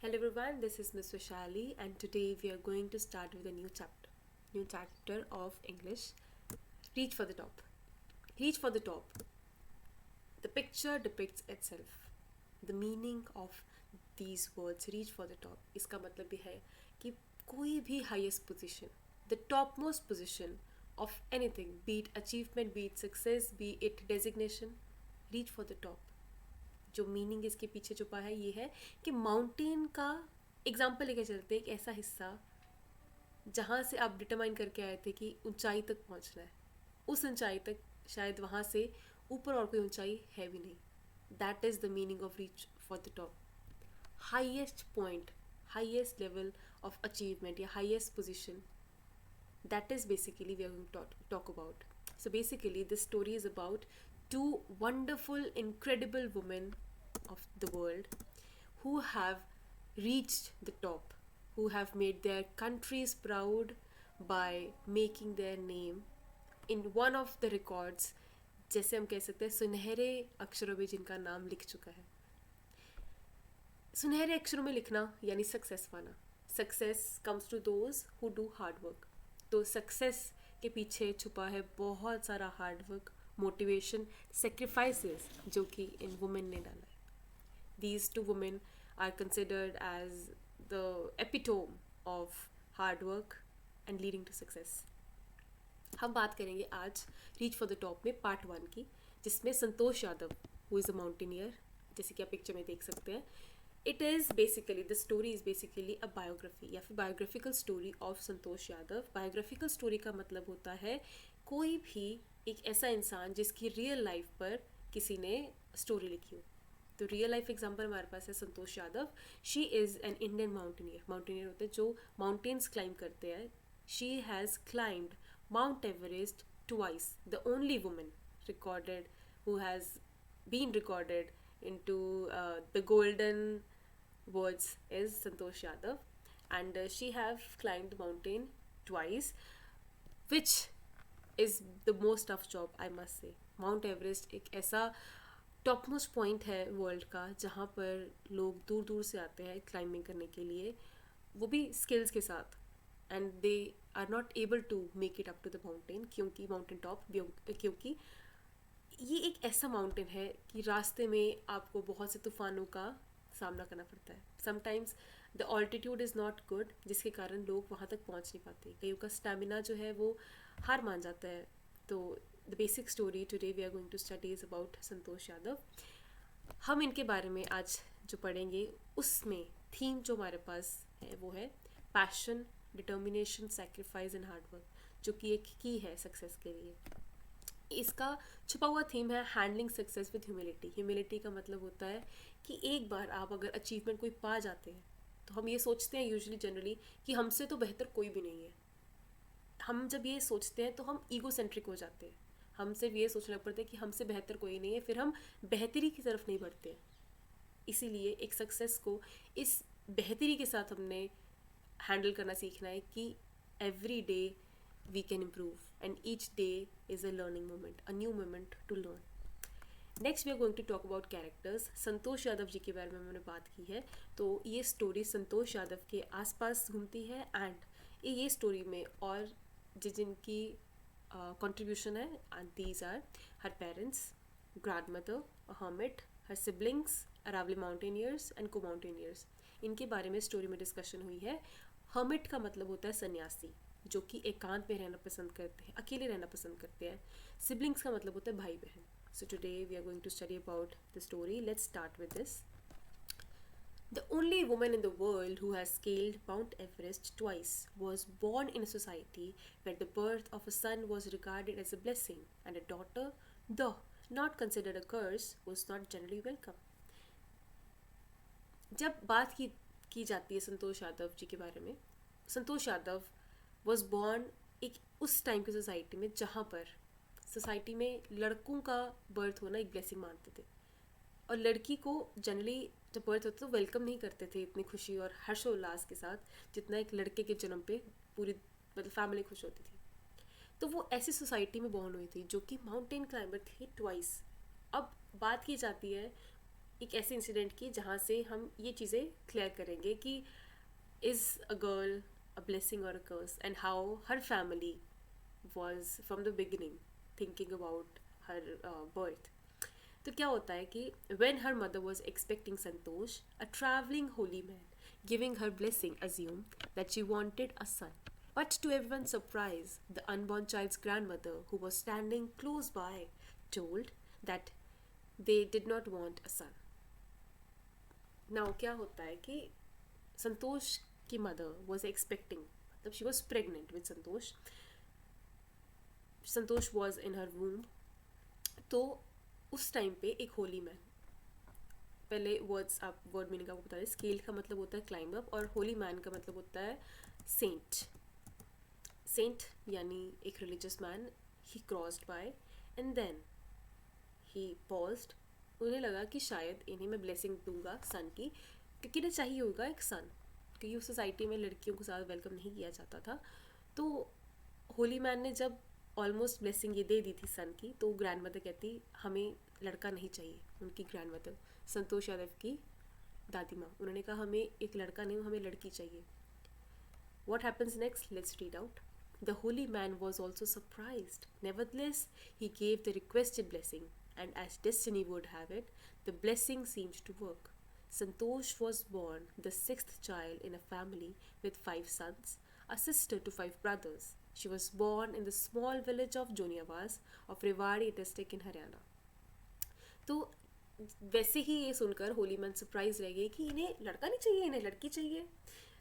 Hello everyone, this is Miss Vishali and today we are going to start with a new chapter. New chapter of English. Reach for the top. Reach for the top. The picture depicts itself. The meaning of these words, reach for the top, इसका मतलब भी है कि कोई भी highest position, the topmost position of anything, be it achievement, be it success, be it designation, reach for the top. जो meaning इसके पीछे छुपा है ये है कि माउंटेन का एग्जाम्पल लेके चलते हैं, एक ऐसा हिस्सा जहाँ से आप डिटरमाइन करके आए थे कि ऊंचाई तक पहुँचना है, उस ऊंचाई तक शायद वहाँ से ऊपर और कोई ऊंचाई है भी नहीं. That is the meaning of reach for the top. Highest point, highest level of achievement या highest position, that is basically we are going to talk about. So basically this story is about two wonderful, incredible women of the world who have reached the top, who have made their countries proud by making their name in one of the records, जैसे हम कह सकते हैं सुनहरे अक्षरों में जिनका नाम लिख चुका है. सुनहरे अक्षरों में लिखना यानी सक्सेस पाना. Success comes to those who do hard work. तो सक्सेस के पीछे छुपा है बहुत सारा हार्ड वर्क, मोटिवेशन, सेक्रीफाइसेस जो कि इन वुमेन ने डाला है. These two women are considered as the epitome of hard work and leading to success. हम बात करेंगे आज रीच फॉर द टॉप में पार्ट 1 की, जिसमें Santosh Yadav who is a mountaineer, जैसे कि आप पिक्चर में देख सकते हैं. It is basically the story is basically a biography या फिर biographical story of Santosh Yadav. Biographical story का मतलब होता है कोई भी एक ऐसा इंसान जिसकी रियल लाइफ पर किसी ने स्टोरी लिखी हो. तो रियल लाइफ एग्जाम्पल हमारे पास है Santosh Yadav. She is an Indian mountaineer. Mountaineer होते हैं जो माउंटेन्स क्लाइंब करते हैं. She has climbed Mount Everest twice. The only woman recorded who has been recorded into the golden words is Santosh Yadav, and she have climbed the mountain twice, which is the most tough job I must say. Mount Everest एक ऐसा top most point है world का जहाँ पर लोग दूर दूर से आते हैं क्लाइंबिंग करने के लिए, वो भी स्किल्स के साथ, and they are not able to make it up to the mountain क्योंकि माउंटेन टॉप, क्योंकि ये एक ऐसा माउंटेन है कि रास्ते में आपको बहुत से तूफ़ानों का सामना करना पड़ता है. Sometimes the altitude is not good, जिसके कारण लोग वहाँ तक पहुँच नहीं पाते. कईयों का स्टेमिना जो है वो हार मान जाता है. तो the basic story today we are going to study is about Santosh Yadav. हम इनके बारे में आज जो पढ़ेंगे उसमें थीम जो हमारे पास है वो है passion, determination, sacrifice and hard work, जो कि एक की है सक्सेस के लिए. इसका छुपा हुआ थीम है handling success with humility. Humility का मतलब होता है कि एक बार आप अगर अचीवमेंट कोई पा जाते हैं तो हम ये सोचते हैं यूजुअली जनरली कि हमसे तो बेहतर कोई भी नहीं है. हम जब ये सोचते हैं तो हम ईगो सेंट्रिक हो जाते हैं. हम सिर्फ ये सोचना पड़ता है कि हमसे बेहतर कोई नहीं है, फिर हम बेहतरी की तरफ नहीं बढ़ते हैं. इसीलिए एक सक्सेस को इस बेहतरी के साथ हमने हैंडल करना सीखना है कि every day we can improve and each day is a learning moment, a new moment to learn. Next we are going to talk about characters. Santosh Yadav ji के बारे में मैंने बात की है, तो ये स्टोरी संतोष यादव के आसपास घूमती है. एंड ये स्टोरी में और जिनकी कंट्रीब्यूशन है, and these are her parents, grandmother, hermit, her siblings, Aravali mountaineers and co mountaineers. इनके बारे में स्टोरी में डिस्कशन हुई है. हर्मिट का मतलब होता है सन्यासी, जो कि एकांत में रहना पसंद करते हैं, अकेले रहना पसंद करते हैं. सिबलिंग्स का मतलब होता है भाई बहन. So today we are going to study about the story. Let's start with this. The only woman in the world who has scaled Mount Everest twice was born in a society where the birth of a son was regarded as a blessing and a daughter, though not considered a curse, was not generally welcome. जब बात की जाती है संतोष यादव जी के बारे में, Santosh Yadav was born एक उस टाइम की सोसाइटी में जहाँ पर सोसाइटी में लड़कों का बर्थ होना एक ब्लेसिंग मानते थे, और लड़की को जनरली जब बर्थ होता तो वेलकम नहीं करते थे इतनी खुशी और हर्षोल्लास के साथ जितना एक लड़के के जन्म पे पूरी मतलब फैमिली खुश होती थी. तो वो ऐसी सोसाइटी में बॉर्न हुई थी जो कि माउंटेन क्लाइंबर थी ट्वाइस. अब बात की जाती है एक ऐसे इंसिडेंट की जहाँ से हम ये चीज़ें क्लियर करेंगे कि is a girl a blessing or a curse, and how her family was from the beginning thinking about her birth. तो क्या होता है कि when her mother was expecting Santosh, a traveling holy man giving her blessing assumed that she wanted a son. But to everyone's surprise, the unborn child's grandmother, who was standing close by, told that they did not want a son. Now क्या होता है कि संतोष की mother was expecting, मतलब she was pregnant with Santosh. Santosh was in her womb. तो उस time पे एक होली मैन, पहले वर्ड्स आप वर्ड मीनिंग आपको बता दें. स्केल का मतलब होता है क्लाइंब अप, और होली मैन का मतलब होता है सेंट. सेंट यानी एक religious man. He crossed by and then he paused. उन्हें लगा कि शायद इन्हें मैं ब्लेसिंग दूंगा सन की, क्योंकि इन्हें चाहिए होगा एक सन, क्योंकि उस सोसाइटी में लड़कियों को ज़्यादा वेलकम नहीं किया जाता था. तो होली मैन ने जब ऑलमोस्ट ब्लेसिंग ये दे दी थी सन की, तो ग्रैंड मदर कहती हमें लड़का नहीं चाहिए. उनकी ग्रैंड मदर संतोष यादव की दादी माँ, उन्होंने कहा हमें एक लड़का नहीं, हमें लड़की चाहिए. What happens next? Let's read out. The holy man was also surprised. Nevertheless, he gave the requested blessing, and as destiny would have it, the blessing seemed to work. Santosh was born the sixth child in a family with 5 sons, a sister to 5 brothers. She was born in the small village of Joniawaz of Rewari district in Haryana. तो वैसे ही ये सुनकर Holi man surprise रह गए कि इन्हें लड़का नहीं चाहिए, इन्हें लड़की चाहिए.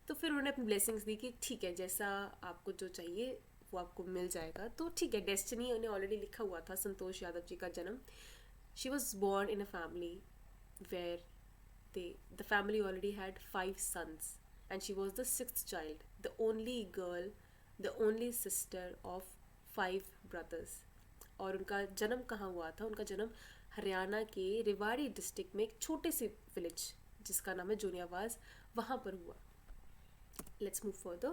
तो फिर उन्होंने अपनी ब्लेसिंग्स दी कि ठीक है, जैसा आपको जो चाहिए वो आपको मिल जाएगा. तो ठीक है, डेस्टिनी उन्हें ऑलरेडी लिखा हुआ था संतोष यादव जी का जन्म. She was born in a family where the family already had 5 sons, and she was the 6th child, the only girl, the only sister of 5 brothers. और उनका जन्म कहाँ हुआ था? उनका जन्म हरियाणा के रेवाड़ी डिस्ट्रिक्ट में एक छोटे से विलेज जिसका नाम है जोनियावाज, वहाँ पर हुआ. Let's move further.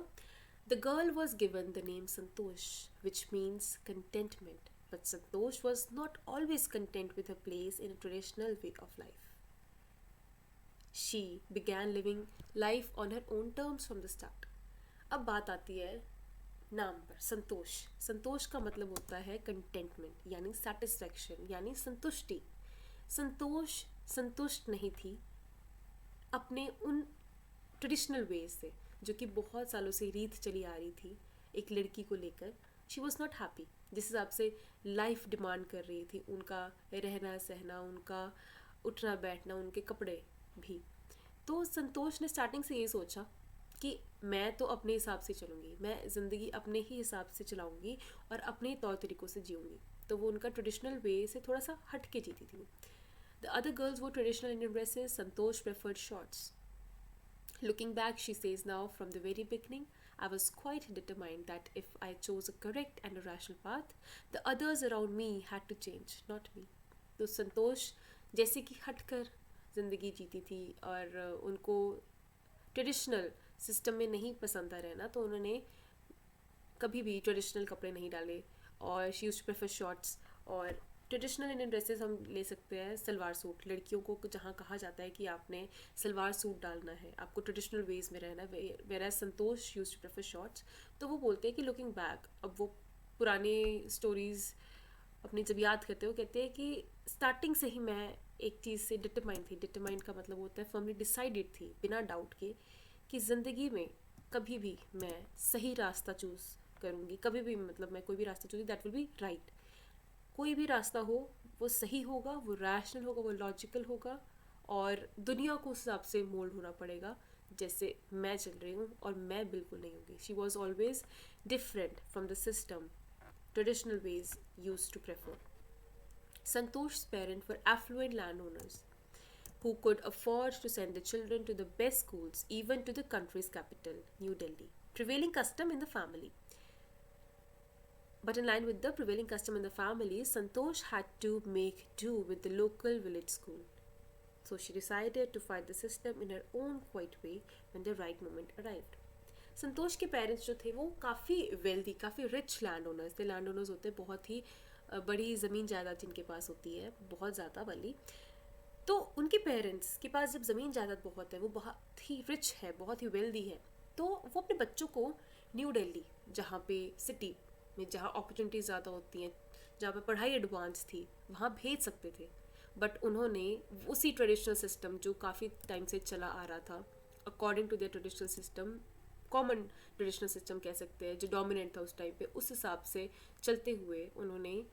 The girl was given the name Santosh, which means contentment. But Santosh was not always content with her place in a traditional way of life. She began living life on her own terms from the start. अब बात आती है नाम पर, संतोष. संतोष का मतलब होता है कंटेंटमेंट, यानी सेटिस्फैक्शन, यानी संतुष्टि. संतोष संतुष्ट नहीं थी अपने उन ट्रेडिशनल वेज से जो कि बहुत सालों से रीत चली आ रही थी एक लड़की को लेकर. शी वॉज नॉट हैप्पी जिस हिसाब से लाइफ डिमांड कर रही थी, उनका रहना सहना, उनका उठना बैठना, उनके कपड़े भी. तो संतोष ने स्टार्टिंग से ये सोचा कि मैं तो अपने हिसाब से चलूँगी, मैं ज़िंदगी अपने ही हिसाब से चलाऊँगी और अपने तौर तरीक़ों से जीऊँगी. तो वो उनका ट्रेडिशनल वे से थोड़ा सा हट के जीती थी. द अदर गर्ल्स वो traditional Indian dresses, Santosh preferred shorts. Looking back, she says now, from the very beginning, I was quite determined that if I chose a correct and a rational path, the others around me had to change, not me. तो संतोष जैसे कि हटकर ज़िंदगी जीती थी और उनको traditional system में नहीं पसंद आ रहना, तो उन्होंने कभी भी ट्रेडिशनल कपड़े नहीं डाले और she used to prefer shorts. और ट्रेडिशनल इंडियन ड्रेसेस हम ले सकते हैं सलवार सूट. लड़कियों को जहाँ कहा जाता है कि आपने सलवार सूट डालना है, आपको ट्रेडिशनल वेज में रहना है, whereas Santosh used to prefer shorts. तो वो बोलते हैं कि लुकिंग बैक, अब वो पुराने स्टोरीज़ अपनी जब याद करते हो, कहते हैं कि स्टार्टिंग से ही मैं एक चीज़ से डिटरमाइंड थी. डिटरमाइंड का मतलब होता है फर्मली डिसाइडेड थी, बिना डाउट के, कि ज़िंदगी में कभी भी मैं सही रास्ता चूज़ करूँगी. कभी भी मतलब मैं कोई भी रास्ता choosy that will be right. कोई भी रास्ता हो वो सही होगा, वो रैशनल होगा, वो लॉजिकल होगा, और दुनिया को उस हिसाब से मोल्ड होना पड़ेगा जैसे मैं चल रही हूँ, और मैं बिल्कुल नहीं होंगी. She was always different from the system traditional ways use to prefer. Santosh's parents were affluent landowners who could afford to send their children to the best schools, even to the country's capital, New Delhi. Prevailing custom in the family. But in line with the prevailing custom in the family, Santosh had to make do with the local village school. So she decided to fight the system in her own quiet way when the right moment arrived. संतोष के parents जो थे वो काफ़ी wealthy, काफ़ी rich land owners थे. Land owners होते हैं बहुत ही बड़ी ज़मीन जायदाद जिनके पास होती है, बहुत ज़्यादा वाली. तो उनके पेरेंट्स के पास जब ज़मीन जायदाद बहुत है, वो बहुत ही रिच है, बहुत ही वेल्दी है, तो वो अपने बच्चों को न्यू दिल्ली, जहाँ पे सिटी में जहाँ अपॉर्चुनिटीज़ ज़्यादा होती हैं, जहाँ पे पढ़ाई एडवांस थी, वहाँ भेज सकते थे. बट उन्होंने उसी ट्रेडिशनल सिस्टम जो काफ़ी टाइम से चला आ रहा था, according to their traditional system, common traditional system कह सकते हैं, जो डोमिनेंट था उस टाइम पे, उस हिसाब से चलते हुए उन्होंने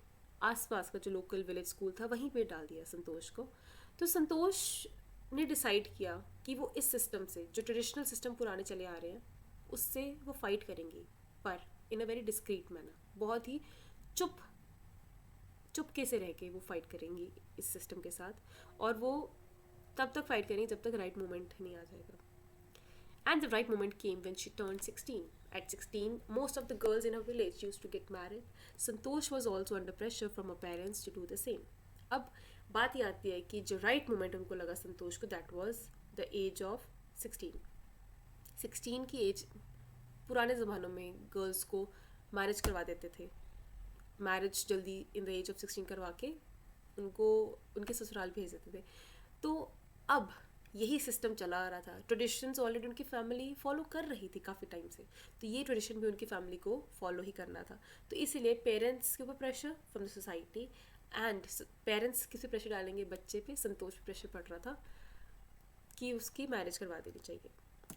आसपास का जो लोकल विलेज स्कूल था वहीं पे डाल दिया संतोष को. तो संतोष ने डिसाइड किया कि वो इस सिस्टम से, जो ट्रेडिशनल सिस्टम पुराने चले आ रहे हैं, उससे वो फाइट करेंगी, पर इन अ वेरी डिस्क्रीट मैनर, बहुत ही चुपके से रह के वो फाइट करेंगी इस सिस्टम के साथ. और वो तब तक फाइट करेंगी जब तक राइट मोमेंट नहीं आ जाएगा. And the right moment came when she turned 16. At 16, most of the girls in her village used to get married. Santosh was also under pressure from her parents to do the same. अब बात ये आती है कि जो right moment उनको लगा संतोष को, that was the age of 16. 16 की एज, पुराने ज़मानों में गर्ल्स को मैरिज करवा देते थे. मैरिज जल्दी इन द एज ऑफ 16 करवा के उनको उनके ससुराल भेज देते थे. तो अब यही सिस्टम चला आ रहा था. ट्रेडिशंस ऑलरेडी उनकी फैमिली फॉलो कर रही थी काफ़ी टाइम से, तो ये ट्रेडिशन भी उनकी फैमिली को फॉलो ही करना था. तो इसीलिए पेरेंट्स के ऊपर pressure from the society, and parents किसी प्रेशर डालेंगे बच्चे पे, संतोष पे प्रेशर पड़ रहा था कि उसकी मैरिज करवा देनी चाहिए.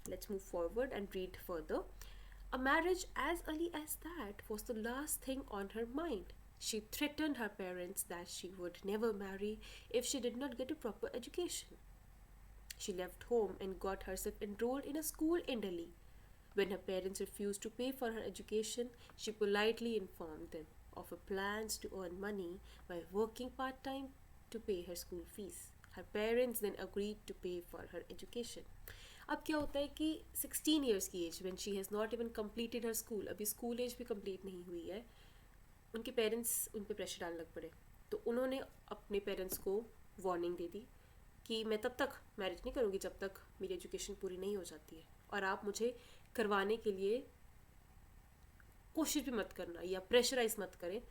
Let's move forward and read further. A marriage as early as that was the last thing on her mind. She threatened her parents that she would never marry if she did not get a proper education. She left home and got herself enrolled in a school in Delhi. When her parents refused to pay for her education, she politely informed them of her plans to earn money by working part time to pay her school fees. Her parents then agreed to pay for her education. अब क्या होता है कि 16 years की age, when she has not even completed her school, अभी school age भी complete नहीं हुई है, उनके पेरेंट्स उन पर प्रेशर डालने लग पड़े. तो उन्होंने अपने पेरेंट्स को वार्निंग दे दी कि मैं तब तक मैरिज नहीं करूँगी जब तक मेरी एजुकेशन पूरी नहीं हो जाती है, और आप मुझे करवाने के लिए कोशिश भी मत करना या प्रेशराइज मत करें.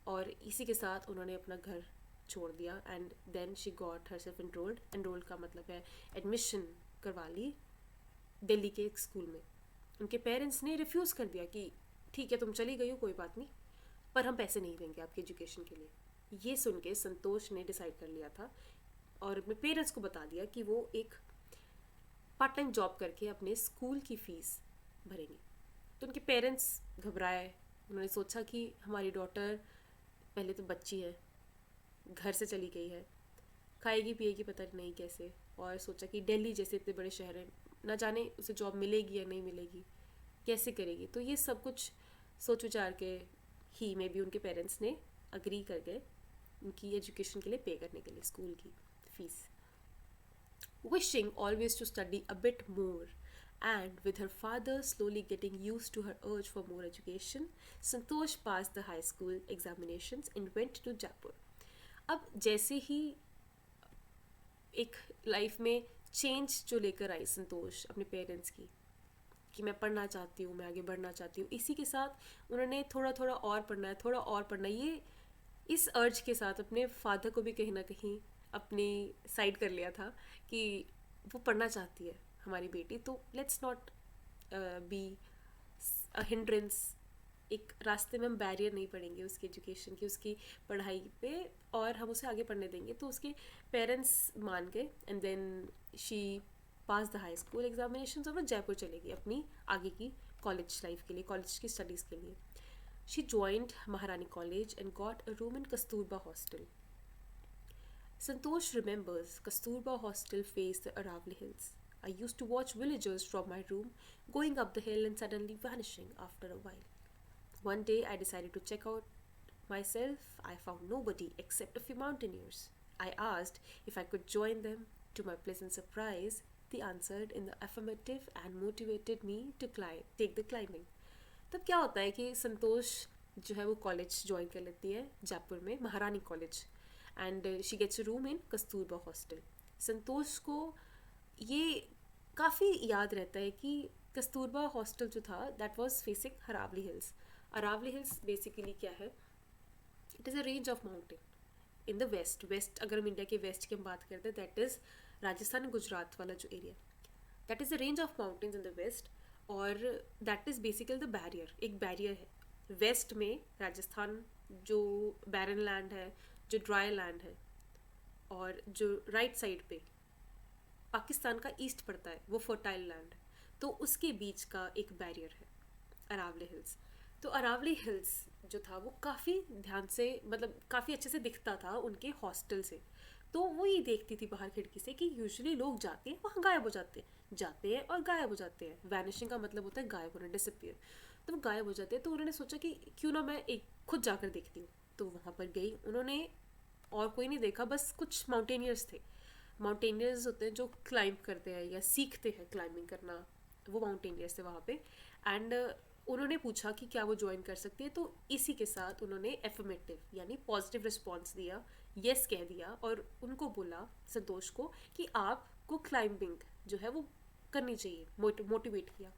और इसी के साथ उन्होंने अपना घर छोड़ दिया. And then she got herself enrolled. Enrolled का मतलब है एडमिशन करवा ली दिल्ली के एक स्कूल में. उनके पेरेंट्स ने रिफ्यूज़ कर दिया कि ठीक है तुम चली गई हो, कोई बात नहीं, पर हम पैसे नहीं देंगे आपकी एजुकेशन के लिए. ये सुन के संतोष ने डिसाइड कर लिया था और अपने पेरेंट्स को बता दिया कि वो एक पार्ट टाइम जॉब करके अपने स्कूल की फ़ीस भरेंगे. तो उनके पेरेंट्स घबराए. उन्होंने सोचा कि हमारी डॉटर पहले तो बच्ची है, घर से चली गई है, खाएगी पिएगी पता नहीं कैसे, और सोचा कि दिल्ली जैसे इतने बड़े शहर हैं, ना जाने उसे जॉब मिलेगी या नहीं मिलेगी, कैसे करेगी. तो ये सब कुछ सोच विचार के ही में भी उनके पेरेंट्स ने अग्री कर गए उनकी एजुकेशन के लिए पे करने के लिए स्कूल की fees. Wishing always to study a bit more, and with her father slowly getting used to her urge for more education, Santosh passed the high school examinations and went to Jaipur. अब जैसे ही एक life में change जो लेकर आई संतोष अपने parents की, कि मैं पढ़ना चाहती हूँ, मैं आगे बढ़ना चाहती हूँ, इसी के साथ उन्होंने थोड़ा थोड़ा और पढ़ना है, थोड़ा और पढ़ना है, ये इस अर्ज के साथ अपने फादर को भी कहीं ना कहीं अपनी साइड कर लिया था कि वो पढ़ना चाहती है हमारी बेटी, तो let's not be a hindrance. एक रास्ते में हम बैरियर नहीं पड़ेंगे उसकी एजुकेशन की, उसकी पढ़ाई पे, और हम उसे आगे पढ़ने देंगे. तो उसके पेरेंट्स मान गए. And then she pass the high school examination और वो जयपुर चलेगी अपनी आगे की कॉलेज लाइफ के लिए, कॉलेज की स्टडीज़ के लिए. शी ज्वाइंड महारानी college and got a room in Kasturba hostel. Santosh remembers Kasturba Hostel faced the Aravali Hills. I used to watch villagers from my room going up the hill and suddenly vanishing after a while. One day I decided to check out myself. I found nobody except a few mountaineers. I asked if I could join them. To my pleasant surprise, they answered in the affirmative and motivated me to take the climbing. तब क्या होता है कि संतोष जो है वो college join कर लेती है जयपुर में, Maharani college, and she gets a room in Kasturba hostel. Santosh को ये काफ़ी याद रहता है कि कस्तूरबा हॉस्टल जो था that was facing Aravali hills. Aravali hills basically क्या है, it is a range of mountain. In the west अगर हम इंडिया के वेस्ट की हम बात करते हैं, दैट इज़ राजस्थान गुजरात वाला जो area, that is a range of mountains in the west, और that is basically the barrier, एक बैरियर है वेस्ट में। राजस्थान जो बैरन लैंड है, जो ड्राई लैंड है, और जो राइट साइड पे पाकिस्तान का ईस्ट पड़ता है वो फर्टाइल लैंड है, तो उसके बीच का एक बैरियर है अरावली हिल्स। तो अरावली हिल्स जो था वो काफ़ी ध्यान से, मतलब काफ़ी अच्छे से दिखता था उनके हॉस्टल से। तो वो ये देखती थी बाहर खिड़की से कि यूजुअली लोग जाते हैं वहाँ गायब हो जाते हैं और गायब हो जाते हैं। वैनिशिंग का मतलब होता है गायब होना, डिसअपियर। तो वो गायब हो जाते हैं, तो उन्होंने सोचा कि क्यों ना मैं एक खुद जाकर देखती हूँ। तो वहाँ पर गई उन्होंने, और कोई नहीं देखा, बस कुछ माउंटेनियर्स थे। माउंटेनियर्स होते हैं जो क्लाइंब करते हैं या सीखते हैं क्लाइंबिंग करना, वो माउंटेनियर्स थे वहाँ पे। एंड उन्होंने पूछा कि क्या वो ज्वाइन कर सकती है, तो इसी के साथ उन्होंने एफर्मेटिव यानी पॉजिटिव रिस्पॉन्स दिया, यस कह दिया, और उनको बोला संतोष को कि आपको क्लाइंबिंग जो है वो करनी चाहिए, मोटिवेट किया।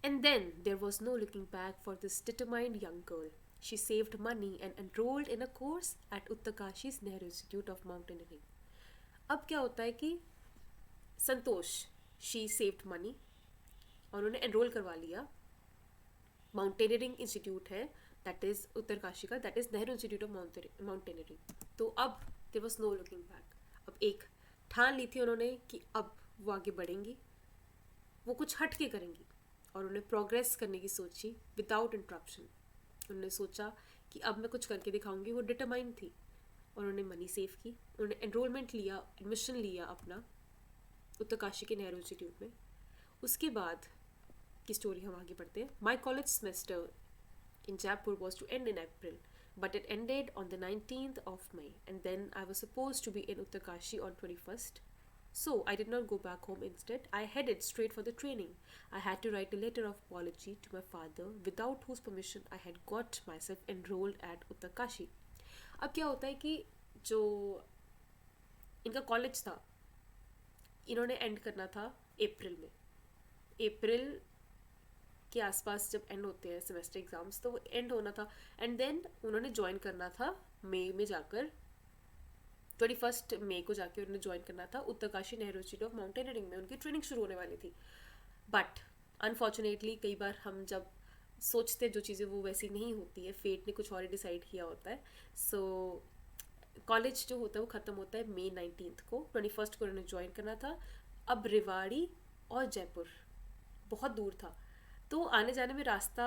And then there was no looking back for this determined young girl. She saved money and enrolled in a course at Uttakashi's Nehru Institute of Mountaineering. अब क्या होता है कि संतोष, शी सेव्ड मनी और उन्होंने एनरोल करवा लिया। माउंटेनियरिंग इंस्टीट्यूट है, दैट इज़ उत्तरकाशी का, that is Nehru institute of mountaineering. तो अब there was no looking back. अब एक ठान ली थी उन्होंने कि अब वो आगे बढ़ेंगी, वो कुछ हट के करेंगी, और उन्हें प्रोग्रेस करने की सोची विदाउट इंटरप्शन। उन्होंने सोचा कि अब मैं कुछ करके दिखाऊंगी, वो डिटरमाइंड थी। और उन्होंने मनी सेव की, उन्होंने एनरोलमेंट लिया, एडमिशन लिया अपना उत्तरकाशी के नेहरू इंस्टीट्यूट में। उसके बाद की स्टोरी हम आगे बढ़ते हैं। My college semester in Jaipur was to end in April, but it ended on the 19th of May, and then I was supposed to be in Uttarkashi on 21st. So I did not go back home. Instead, I headed straight for the training. I had to write a letter of apology to my father, without whose permission I had got myself enrolled at Uttarkashi. अब क्या होता है कि जो इनका college था, इन्होंने and करना था अप्रैल में। अप्रैल के आसपास जब एंड होते हैं सेमेस्टर एग्जाम्स, तो वो एंड होना था। एंड देन उन्होंने ज्वाइन करना था मई में जाकर, 21 मई को जाके उन्होंने ज्वाइन करना था Uttarkashi Nehru institute of mountaineering में। उनकी ट्रेनिंग शुरू होने वाली थी। बट अनफॉर्चुनेटली कई बार हम जब सोचते जो चीज़ें वो वैसी नहीं होती है, फेट ने कुछ और ही डिसाइड किया होता है। सो कॉलेज जो होता है वो ख़त्म होता है मई 19 को। 21 को उन्होंने ज्वाइन करना था। अब रेवाड़ी और जयपुर बहुत दूर था, तो आने जाने में रास्ता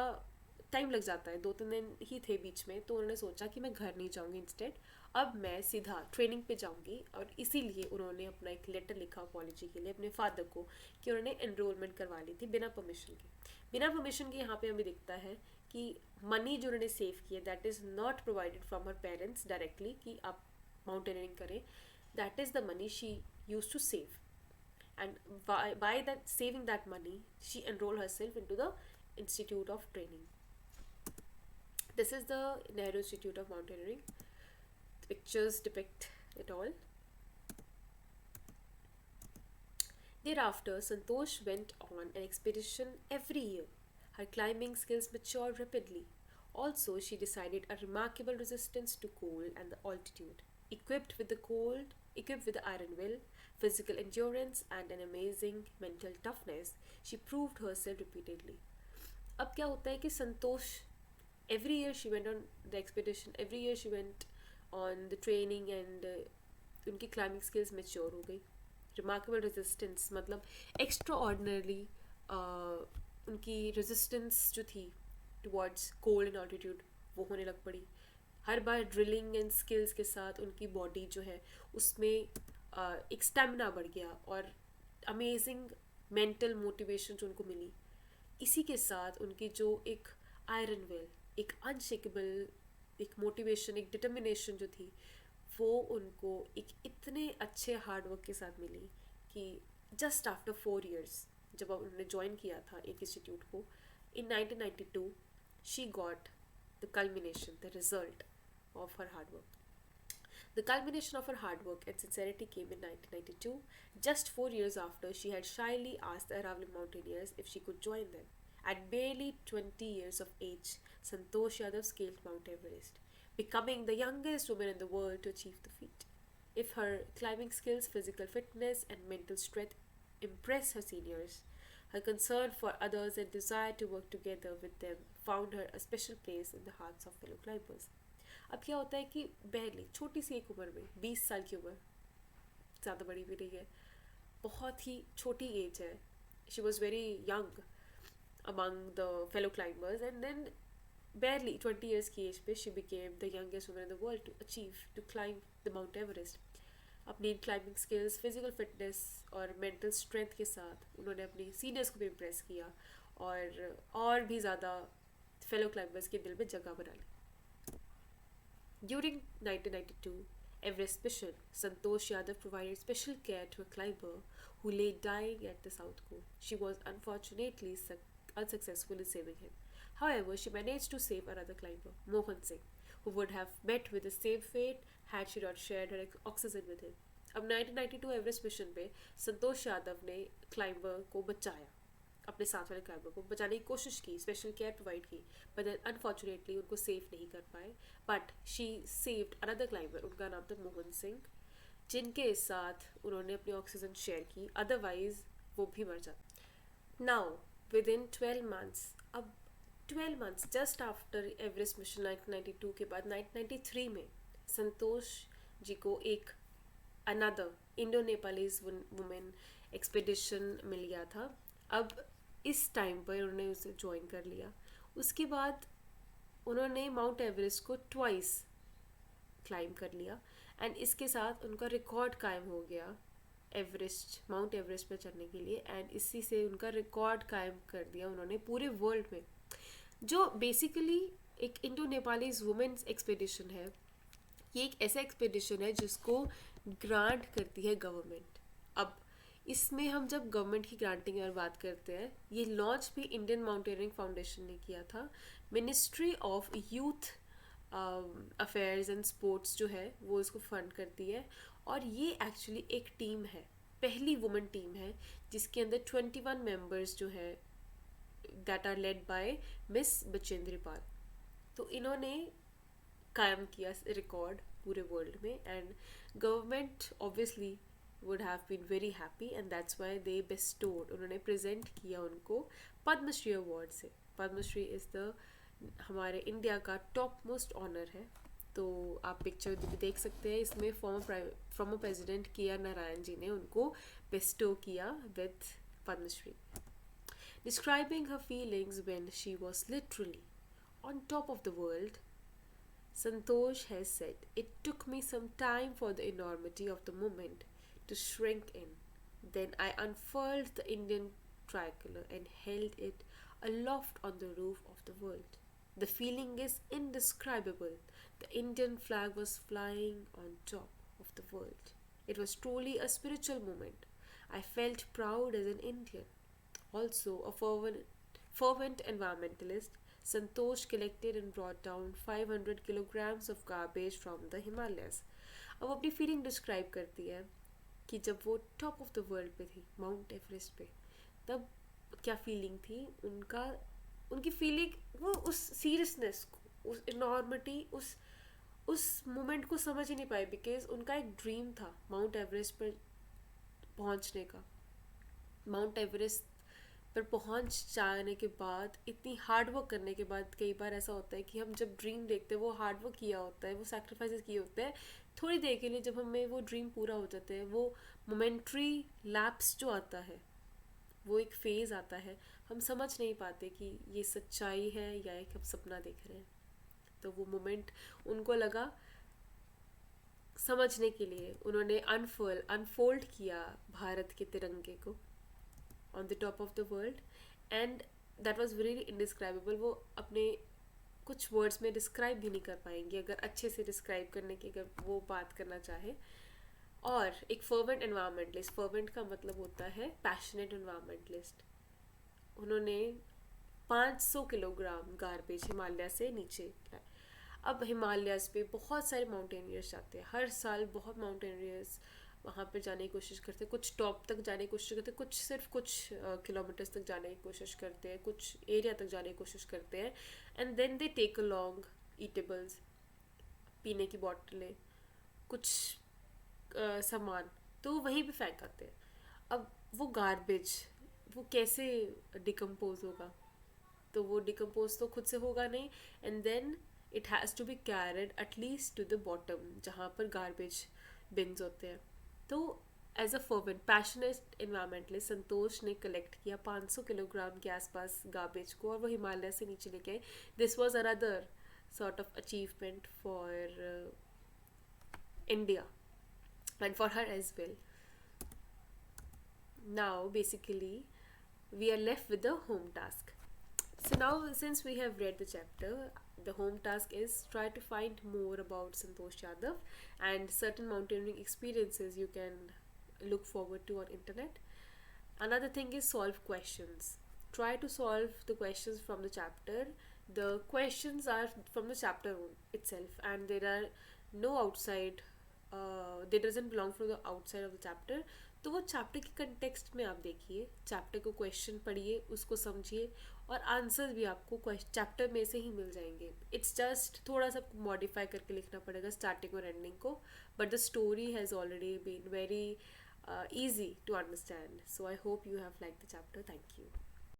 टाइम लग जाता है, 2-3 दिन ही थे बीच में। तो उन्होंने सोचा कि मैं घर नहीं जाऊंगी, इंस्टेड अब मैं सीधा ट्रेनिंग पे जाऊंगी। और इसीलिए उन्होंने अपना एक लेटर लिखा अपॉलॉजी के लिए अपने फादर को कि उन्होंने एनरोलमेंट करवा ली थी बिना परमिशन के। बिना परमिशन के यहाँ पे हमें दिखता है कि मनी जो उन्होंने सेव की है, that is not provided from her parents directly कि आप माउंटेनियरिंग करें। That is the money she use to save, and by that saving that money she enrolled herself into the institute of training. This is the Nehru Institute of Mountaineering. The pictures depict it all. Thereafter Santosh went on an expedition every year. Her climbing skills matured rapidly. Also, she decided a remarkable resistance to cold and the altitude. Equipped with the iron will, physical endurance, and an amazing mental toughness, she proved herself repeatedly. अब क्या होता है कि संतोष, every year she went on the expedition, every year she went on the training, and उनकी climbing skills mature हो गई. Remarkable resistance मतलब extraordinarily उनकी resistance जो थी towards cold and altitude वो होने लग पड़ी. हर बार ड्रिलिंग एंड स्किल्स के साथ उनकी बॉडी जो है उसमें एक स्टेमिना बढ़ गया और अमेजिंग मेंटल मोटिवेशन जो उनको मिली। इसी के साथ उनकी जो एक आयरन विल, एक अनशेकेबल एक मोटिवेशन, एक डिटर्मिनेशन जो थी, वो उनको एक इतने अच्छे हार्डवर्क के साथ मिली कि जस्ट आफ्टर 4 years जब उन्होंने ज्वाइन किया था एक इंस्टीट्यूट को इन 1992, she got the culmination, the result of her hard work. The culmination of her hard work and sincerity came in 1992, just 4 years after she had shyly asked the Aravalli mountaineers if she could join them. At barely 20 years of age, Santosh Yadav scaled Mount Everest. becoming the youngest woman in the world to achieve the feat. If her climbing skills, physical fitness, and mental strength impress her seniors, her concern for others and desire to work together with them found her a special place in the hearts of fellow climbers. अब क्या होता है कि barely छोटी सी एक उम्र में 20 साल की उम्र, ज़्यादा बड़ी भी नहीं है, बहुत ही छोटी एज है. She was very young among the fellow climbers, and then barely 20 years की एज पे she became the youngest woman in the world to climb the Mount Everest. अपनी क्लाइंबिंग स्किल्स, फिजिकल फिटनेस और mental strength के साथ उन्होंने अपनी seniors को भी इम्प्रेस किया और भी ज़्यादा फेलो क्लाइंबर्स के दिल में जगह बना ली. During 1992 Everest mission, Santosh Yadav provided special care to a climber who lay dying at the South Pole. She was unfortunately unsuccessful in saving him. However, she managed to save another climber, Mohan Singh, who would have met with the same fate had she not shared her oxygen with him. अब 1992 Everest mission पे संतोष यादव ने climber को बचाया, अपने साथ वाले climber को बचाने की कोशिश की, स्पेशल केयर प्रोवाइड की, बट अनफॉर्चुनेटली उनको सेव नहीं कर पाए. But she saved another climber, उनका नाम था मोहन सिंह, जिनके साथ उन्होंने अपनी ऑक्सीजन शेयर की, अदरवाइज वो भी मर जाते. नाउ विद इन 12 मंथ्स, अब 12 months just after Everest mission 1992 के बाद 1993 में संतोष जी को एक another Indo Nepalese women expedition मिल गया था. अब इस टाइम पर उन्होंने उसे ज्वाइन कर लिया. उसके बाद उन्होंने माउंट एवरेस्ट को ट्वाइस क्लाइम कर लिया एंड इसके साथ उनका रिकॉर्ड कायम हो गया माउंट एवरेस्ट पर चढ़ने के लिए. एंड इसी से उनका रिकॉर्ड कायम कर दिया उन्होंने पूरे वर्ल्ड में. जो बेसिकली एक इंडो नेपालीज वुमेन्स एक्सपेडिशन है, ये एक ऐसा एक्सपेडिशन है जिसको ग्रांट करती है गवर्नमेंट. अब इसमें हम जब गवर्नमेंट की ग्रांटिंग की बात करते हैं, ये लॉन्च भी इंडियन माउंटेनियरिंग फाउंडेशन ने किया था. Ministry of youth affairs and sports जो है वो इसको फंड करती है. और ये एक्चुअली एक टीम है, पहली वुमेन टीम है जिसके अंदर 21 मेंबर्स जो है that are led by Miss Bachendri Pal. तो इन्होंने कायम किया रिकॉर्ड पूरे वर्ल्ड में and government obviously would have been very happy and that's why they bestowed, उन्होंने प्रेजेंट किया उनको पद्मश्री अवार्ड से. पद्मश्री इज़ द हमारे इंडिया का टॉप मोस्ट ऑनर है. तो आप पिक्चर भी देख सकते हैं, इसमें former president K R Narayan ji ने उनको बेस्टो किया with Padma Shri. Describing her feelings when she was literally on top of the world, Santosh has said, "It took me some time for the enormity of the moment to shrink in. Then I unfurled the Indian tricolor and held it aloft on the roof of the world. The feeling is indescribable. The Indian flag was flying on top of the world. It was truly a spiritual moment. I felt proud as an Indian." Also, a fervent environmentalist, Santosh collected and brought down 500 kilograms of garbage from the Himalayas. अब अपनी feeling describe करती है कि जब वो top of the world पे थी, mount Everest पे, तब क्या फीलिंग थी उनकी फीलिंग, वो उस सीरियसनेस को, उस इनॉर्मिटी, उस मोमेंट को समझ ही नहीं पाए. बिकॉज उनका एक ड्रीम था माउंट एवरेस्ट पर पहुंचने का. माउंट एवरेस्ट पर पहुंच जाने के बाद, इतनी हार्ड वर्क करने के बाद, कई बार ऐसा होता है कि हम जब ड्रीम देखते हैं वो हार्ड वर्क किया होता है, वो सैक्रिफाइसेस किए होते हैं, थोड़ी देर के लिए जब हमें वो ड्रीम पूरा हो जाता है, वो मोमेंट्री लैप्स जो आता है, वो एक फेज़ आता है, हम समझ नहीं पाते कि ये सच्चाई है या एक हम सपना देख रहे हैं. तो वो मोमेंट उनको लगा, समझने के लिए उन्होंने अनफोल्ड किया भारत के तिरंगे को on the top of the world and that was really indescribable. वो अपने कुछ वर्ड्स में डिस्क्राइब भी नहीं कर पाएंगे अगर अच्छे से डिस्क्राइब करने की अगर वो बात करना चाहे. और एक फर्वेंट एनवायरमेंटलिस्ट, फर्वेंट का मतलब होता है पैशनेट एनवायरमेंटलिस्ट, उन्होंने 500 किलोग्राम गार्बेज हिमालय से नीचे लाए. अब हिमालयस पे बहुत सारे माउंटेनियर्स जाते हैं, हर साल बहुत माउंटेनियर्स वहाँ पर जाने की कोशिश करते हैं. कुछ टॉप तक जाने की कोशिश करते हैं, कुछ सिर्फ कुछ किलोमीटर्स तक जाने की कोशिश करते हैं, कुछ एरिया तक जाने की कोशिश करते हैं. And then they take along eatables. पीने की बोतलें, कुछ सामान, तो वहीं पे फेंक आते हैं. अब वो गार्बेज वो कैसे डिकम्पोज होगा? तो वो डिकम्पोज तो खुद से होगा नहीं, and then it has to be carried at least to the bottom जहाँ पर गार्बेज बिन्स होते हैं. तो as a fervent passionate environmentalist Santosh ने कलेक्ट किया 500 किलोग्राम के आसपास गार्बेज को और वो हिमालय से नीचे लेके आए. This was another sort of achievement for India and for her as well. Now, basically, we are left with the home task. So, now since we have read the chapter, the home task is try to find more about Santosh Yadav and certain mountaineering experiences you can look forward to on internet. Another thing is solve questions. Try to solve the questions from the chapter. The questions are from the chapter itself, and there are no outside. They doesn't belong from the outside of the chapter. तो वो chapter के context में आप देखिए, chapter को question पढ़िए, उसको समझिए, और आंसर भी आपको चैप्टर में से ही मिल जाएंगे. इट्स जस्ट थोड़ा सा मॉडिफाई करके लिखना पड़ेगा स्टार्टिंग और एंडिंग को, but the story has already been very easy to understand. So I hope you have liked the chapter. Thank you.